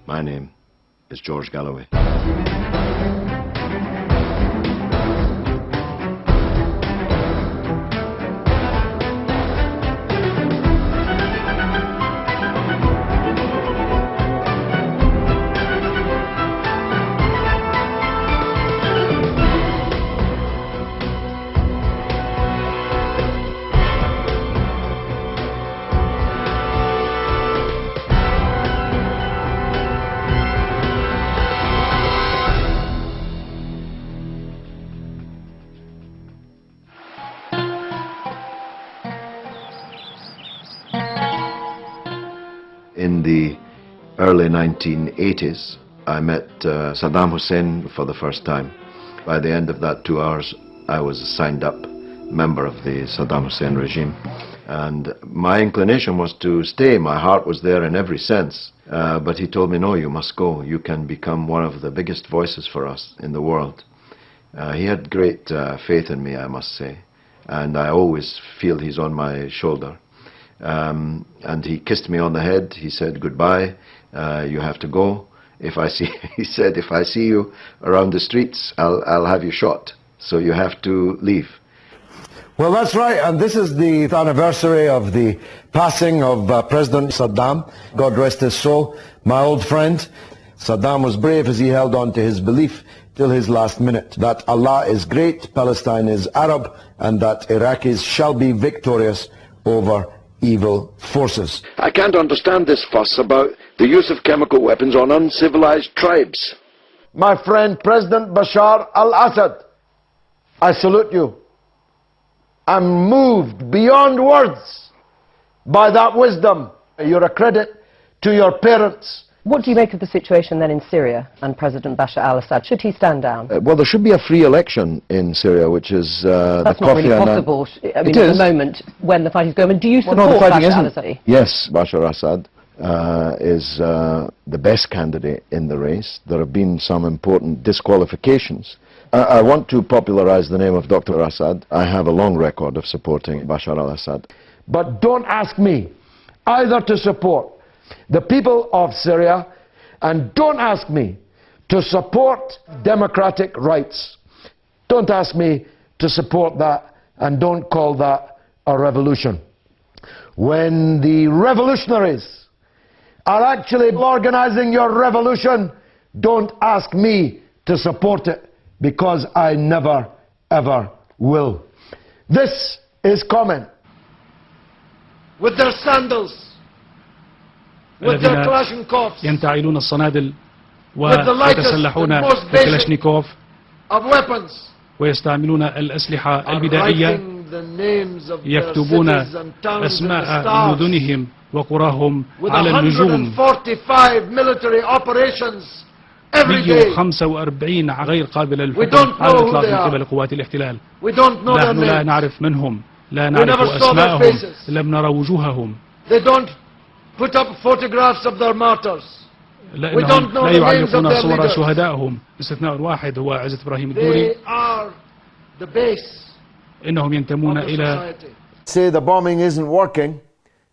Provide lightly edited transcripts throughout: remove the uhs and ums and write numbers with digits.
My name is George Galloway. In the early 1980s, I met Saddam Hussein for the first time. By the end of that 2 hours, I was a signed-up member of the Saddam Hussein regime. And my inclination was to stay. My heart was there in every sense. But he told me, no, you must go. You can become one of the biggest voices for us in the world. He had great faith in me, I must say. And I always feel he's on my shoulder. And he kissed me on the head. He said, goodbye, you have to go. He said, if I see you around the streets, I'll have you shot. So you have to leave. Well, that's right, and this is the anniversary of the passing of President Saddam, God rest his soul, my old friend. Saddam was brave as he held on to his belief till his last minute, that Allah is great, Palestine is Arab, and that Iraqis shall be victorious over evil forces. I can't understand this fuss about the use of chemical weapons on uncivilized tribes. My friend, President Bashar al-Assad, I salute you. I'm moved beyond words by that wisdom. You're a credit to your parents. What do you make of the situation then in Syria and President Bashar al-Assad? Should he stand down? Well, there should be a free election in Syria, which is That's not really possible. I mean, at the moment, when the fight is going on, do you support Bashar al-Assad? Yes, Bashar al-Assad is the best candidate in the race. There have been some important disqualifications. I want to popularize the name of Dr. Assad. I have a long record of supporting Bashar al-Assad. But don't ask me either to support the people of Syria, and don't ask me to support democratic rights. Don't ask me to support that, and don't call that a revolution. When the revolutionaries are actually organizing your revolution, don't ask me to support it, because I never, ever will. This is comment. With their sandals, with their Kalashnikovs, ينتعلون الصنادل ويتسلحون بالكلاشنيكوف ويستعملون الأسلحة البدائية، يكتبون أسماء مدنهم وقراهم على النجوم. 145 غير قابلة للحكم على الإطلاق من قبل قوات الاحتلال. نحن لا نعرف منهم، لا نعرف أسماءهم، لم نرى وجوههم. Put up photographs of their martyrs. لا يعلقون صور شهدائهم، باستثناء واحد هو عزت إبراهيم الدوري. They are the base. إنهم ينتمون إلى. Say the bombing isn't working,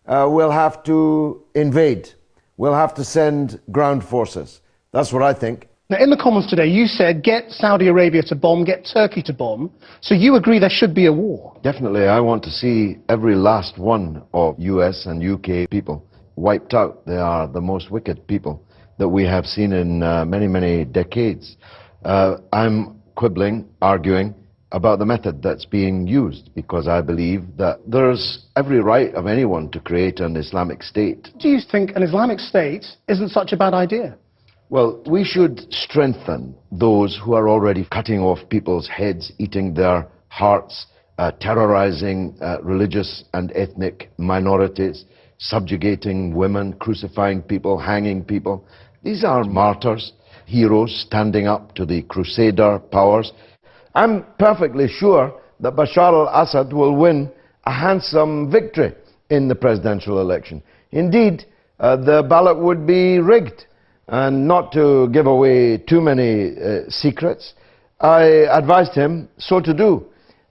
we'll have to invade. We'll have to send ground forces. That's what I think. Now, in the Commons today, you said get Saudi Arabia to bomb, get Turkey to bomb. So you agree there should be a war? Definitely, I want to see every last one of US and UK people wiped out. They are the most wicked people that we have seen in many, many decades. I'm quibbling, arguing about the method that's being used, because I believe that there's every right of anyone to create an Islamic State. Do you think an Islamic State isn't such a bad idea? Well, we should strengthen those who are already cutting off people's heads, eating their hearts, terrorizing religious and ethnic minorities, subjugating women, crucifying people, hanging people. These are martyrs, heroes standing up to the crusader powers. I'm perfectly sure that Bashar al-Assad will win a handsome victory in the presidential election. Indeed, the ballot would be rigged. And not to give away too many secrets, I advised him so to do.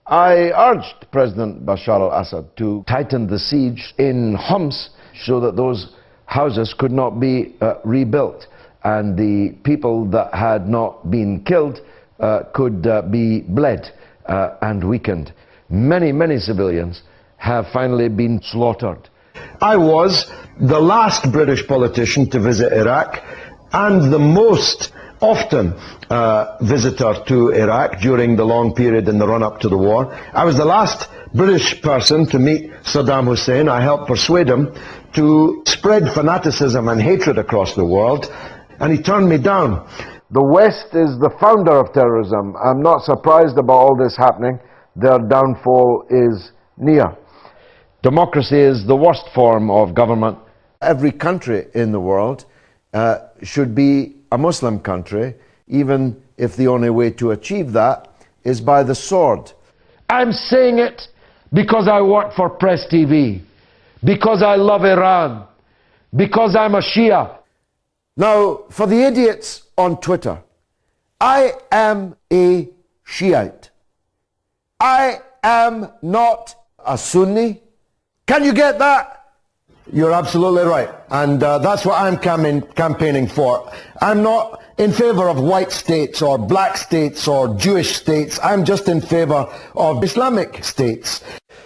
I urged President Bashar al-Assad to tighten the siege in Homs so that those houses could not be rebuilt. and the people that had not been killed could be bled and weakened. Many civilians have finally been slaughtered. I was the last British politician to visit Iraq and the most often visitor to Iraq during the long period in the run-up to the war. I was the last British person to meet Saddam Hussein. I helped persuade him to spread fanaticism and hatred across the world, and he turned me down. The West is the founder of terrorism. I'm not surprised about all this happening. Their downfall is near. Democracy is the worst form of government. Every country in the world should be a Muslim country, even if the only way to achieve that is by the sword. I'm saying it because I work for Press TV, because I love Iran, because I'm a Shia. Now, for the idiots on Twitter, I am a Shiite. I am not a Sunni. Can you get that? You're absolutely right. And that's what I'm campaigning for. I'm not in favor of white states or black states or Jewish states. I'm just in favor of Islamic states.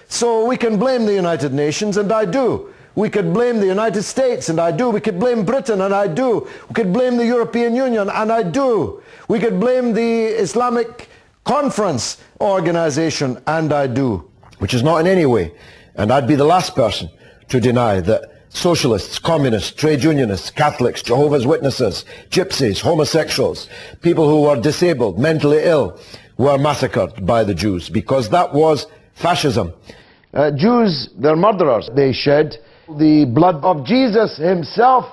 So we can blame the United Nations, and I do. We could blame the United States, and I do. We could blame Britain, and I do. We could blame the European Union, and I do. We could blame the Islamic Conference Organization, and I do. Which is not in any way. And I'd be the last person to deny that socialists, communists, trade unionists, Catholics, Jehovah's Witnesses, gypsies, homosexuals, people who were disabled, mentally ill, were massacred by the Jews, because that was fascism. Jews, they're murderers. They shed the blood of Jesus himself.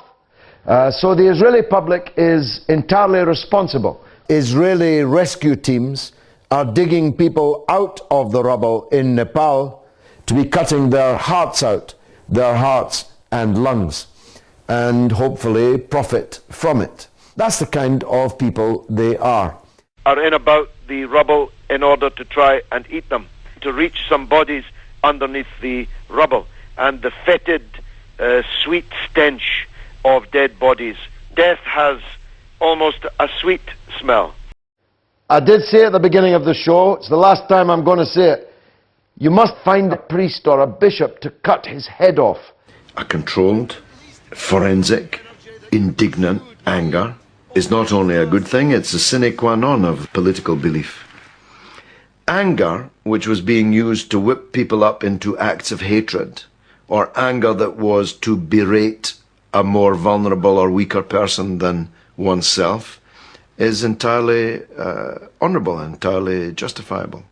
So the Israeli public is entirely responsible. Israeli rescue teams are digging people out of the rubble in Nepal to be cutting their hearts out, their hearts and lungs, and hopefully profit from it. That's the kind of people they are. Are in about the rubble in order to try and eat them, to reach some bodies underneath the rubble, and the fetid, sweet stench of dead bodies. Death has almost a sweet smell. I did say at the beginning of the show, it's the last time I'm going to say it, you must find a priest or a bishop to cut his head off. A controlled, forensic, indignant anger is not only a good thing, it's a sine qua non of political belief. Anger, which was being used to whip people up into acts of hatred, or anger that was to berate a more vulnerable or weaker person than oneself, is entirely honourable, entirely justifiable.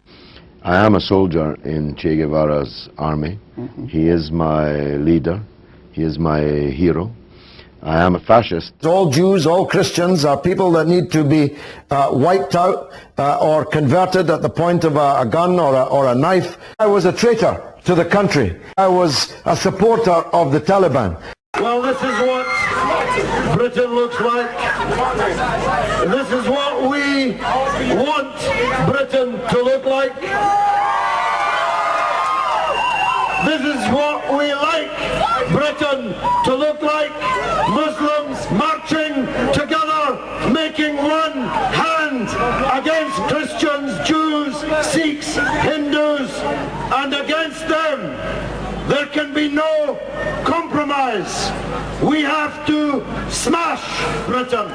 I am a soldier in Che Guevara's army. He is my leader. He is my hero. I am a fascist. All Jews, all Christians are people that need to be wiped out or converted at the point of a gun or a knife. I was a traitor to the country. I was a supporter of the Taliban. Well, this is what Britain looks like. This is what we want Britain to look like. This is what we like Britain to look like. Muslims marching together, making one hand against Christians, Jews, Sikhs, Hindus, and against them there can be no compromise. We have to smash Britain.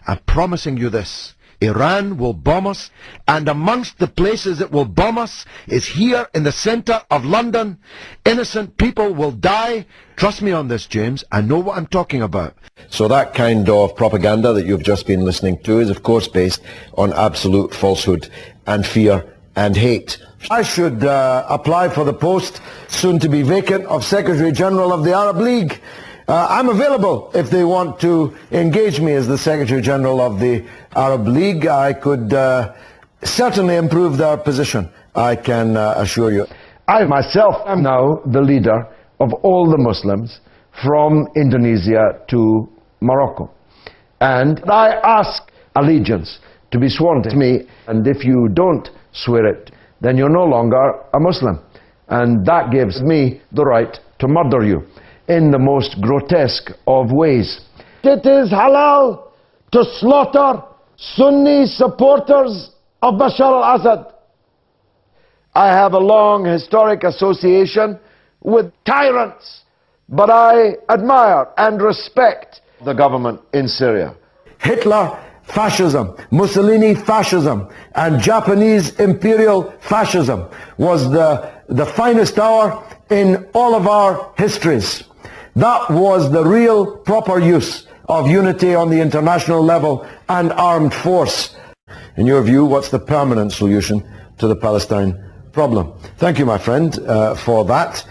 I'm promising you this. Iran will bomb us, and amongst the places it will bomb us is here in the centre of London. Innocent people will die. Trust me on this, James. I know what I'm talking about. So that kind of propaganda that you've just been listening to is of course based on absolute falsehood and fear and hate. I should apply for the post, soon to be vacant, of Secretary General of the Arab League. I'm available if they want to engage me as the Secretary General of the Arab League. I could certainly improve their position, I can assure you. I myself am now the leader of all the Muslims from Indonesia to Morocco. And I ask allegiance to be sworn to me, and if you don't swear it, then you're no longer a Muslim. And that gives me the right to murder you. in the most grotesque of ways. It is halal to slaughter Sunni supporters of Bashar al-Assad. I have a long historic association with tyrants, but I admire and respect the government in Syria. Hitler fascism, Mussolini fascism, and Japanese imperial fascism was the finest hour in all of our histories. That was the real proper use of unity on the international level and armed force. In your view, what's the permanent solution to the Palestine problem? Thank you, my friend, for that.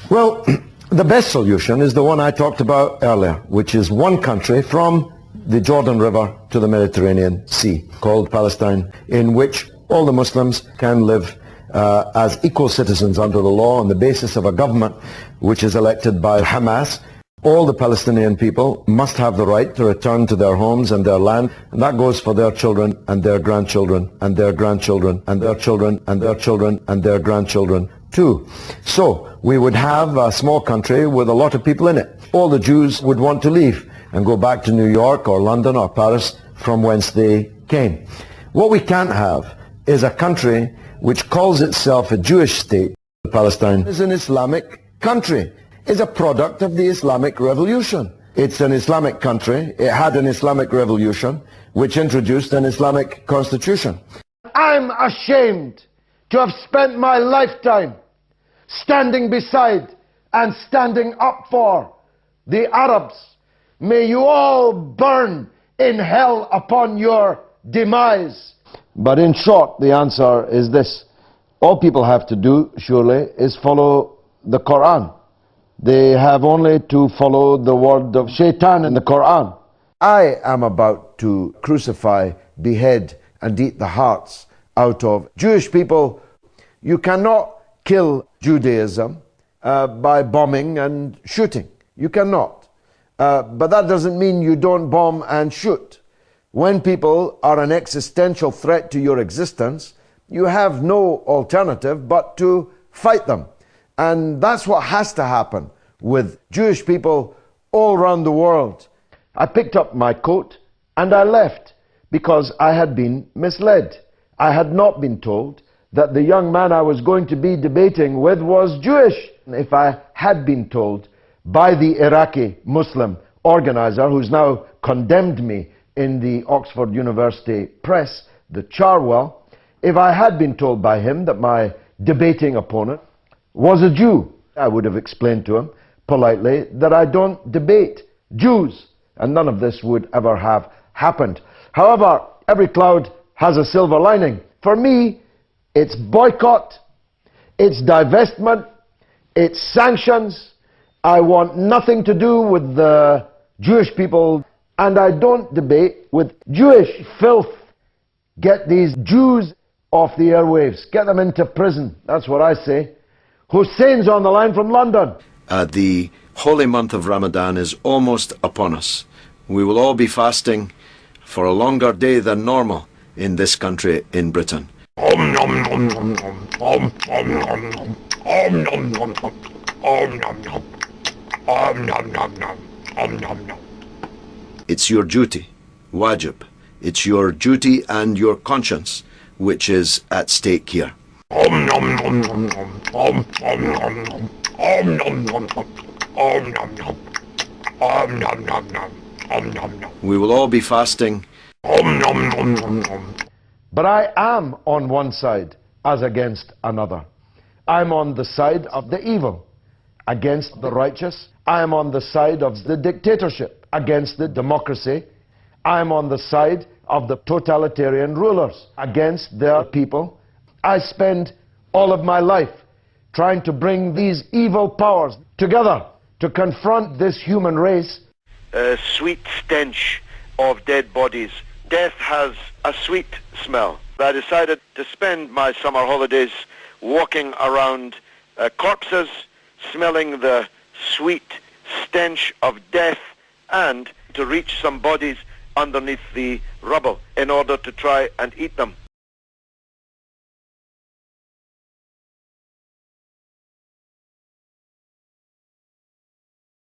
Well, the best solution is the one I talked about earlier, which is one country from the Jordan River to the Mediterranean Sea, called Palestine, in which all the Muslims can live as equal citizens under the law on the basis of a government which is elected by Hamas. All the Palestinian people must have the right to return to their homes and their land, and that goes for their children and their grandchildren and their grandchildren and their children and their children and their grandchildren too. So we would have a small country with a lot of people in it. All the Jews would want to leave and go back to New York or London or Paris from whence they came. What we can't have is a country which calls itself a Jewish state. Palestine is an Islamic country. It's a product of the Islamic Revolution. It's an Islamic country. It had an Islamic Revolution which introduced an Islamic constitution. I'm ashamed to have spent my lifetime standing beside and standing up for the Arabs. May you all burn in hell upon your demise. But in short, the answer is this. All people have to do, surely, is follow the Quran. They have only to follow the word of Shaitan in the Quran. I am about to crucify, behead, and eat the hearts out of Jewish people. You cannot kill Judaism by bombing and shooting. You cannot. But that doesn't mean you don't bomb and shoot. When people are an existential threat to your existence, you have no alternative but to fight them. And that's what has to happen with Jewish people all around the world. I picked up my coat and I left because I had been misled. I had not been told that the young man I was going to be debating with was Jewish. If I had been told by the Iraqi Muslim organizer, who's now condemned me in the Oxford University press, the Charwell, if I had been told by him that my debating opponent was a Jew, I would have explained to him politely that I don't debate Jews, and none of this would ever have happened. However, every cloud has a silver lining. For me, it's boycott, it's divestment, it's sanctions. I want nothing to do with the Jewish people, and I don't debate with Jewish filth. Get these Jews off the airwaves. Get them into prison. That's what I say. Hussein's on the line from London. The holy month of Ramadan is almost upon us. We will all be fasting for a longer day than normal in this country, in Britain. It's your duty, wajib. It's your duty and your conscience which is at stake here. We will all be fasting. But I am on one side as against another. I'm on the side of the evil against the righteous. I am on the side of the dictatorship against the democracy. I am on the side of the totalitarian rulers against their people. I spend all of my life trying to bring these evil powers together to confront this human race. A sweet stench of dead bodies. Death has a sweet smell. I decided to spend my summer holidays walking around corpses, smelling the sweet stench of death, and to reach some bodies underneath the rubble in order to try and eat them.